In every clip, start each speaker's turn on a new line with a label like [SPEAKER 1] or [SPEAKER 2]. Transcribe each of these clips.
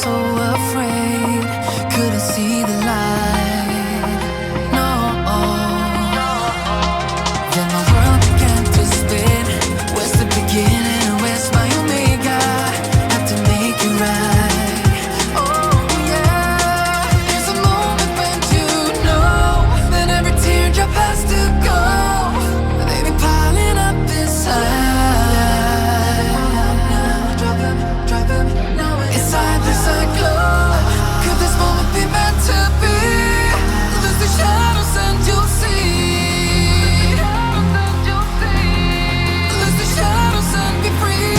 [SPEAKER 1] so afraid, couldn't see the light. No. Then my world began to spin. Where's the beginning and where's my omega? Have to make it right. Oh yeah. There's a moment when you know that every teardrop has to go. They've been piling up inside. Inside there's a glow. Could this moment be meant to be? Lose the shadows and you'll see. Lose the shadows and be free.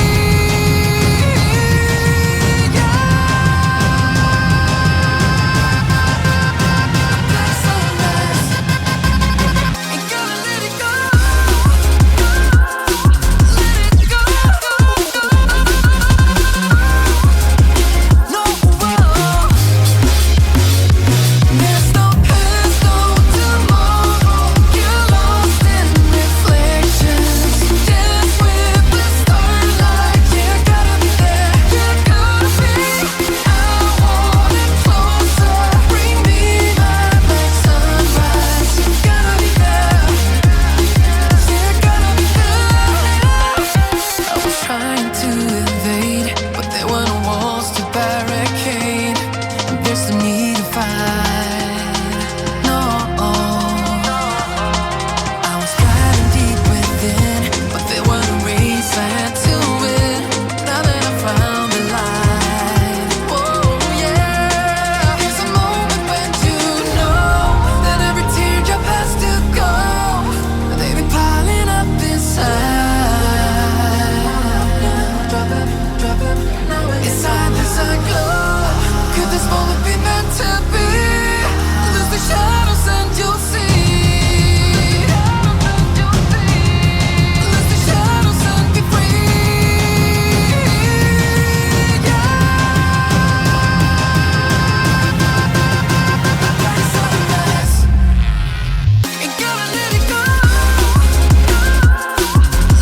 [SPEAKER 1] Black sunrise. Ain't gonna let it go. Let it go. No, there's no past, no tomorrow. You're lost in reflections. Dance with the starlight. Yeah, gotta be there. Yeah, gotta be. I want it closer. Bring me my black sunrise. Gotta be there. Yeah, gotta be there. I was trying to invade, but there were no walls to barricade. And there's no need to fight. No. I was fighting deep within, but there were no race I had to win. Now that I found the light. Oh yeah. There's a moment when you know that every teardrop has to go. They've been piling up inside. Inside there's a glow. Could this moment be meant to be? Lose the shadows and you'll see. Lose the shadows and be free. Black sunrise. Ain't gonna let it go.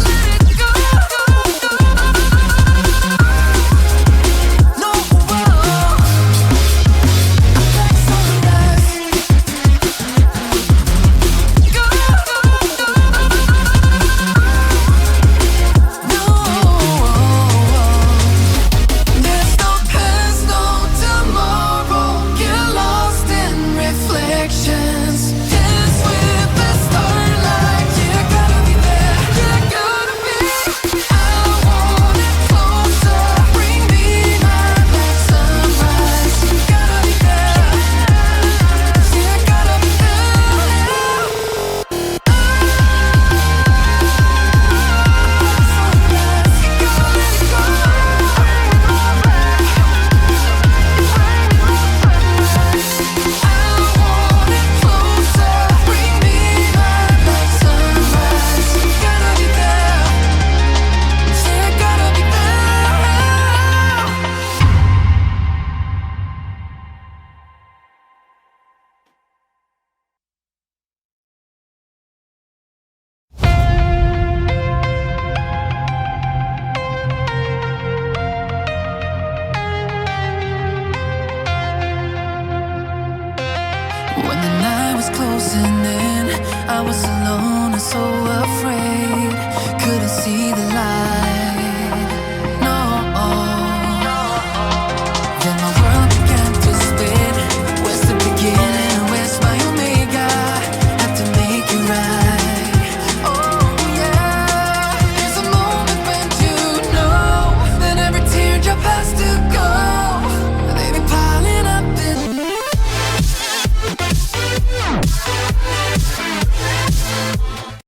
[SPEAKER 1] Let it go. No. Black sunrise. Go. No. There's no past, no tomorrow. Get lost in reflections. Dance with the starlight. Yeah, gotta be there. Yeah, gotta be. I want it closer. Bring me my black sunrise. Gotta be there. Yeah, gotta be there. When the night was closing in, I was alone and so afraid, couldn't see the light.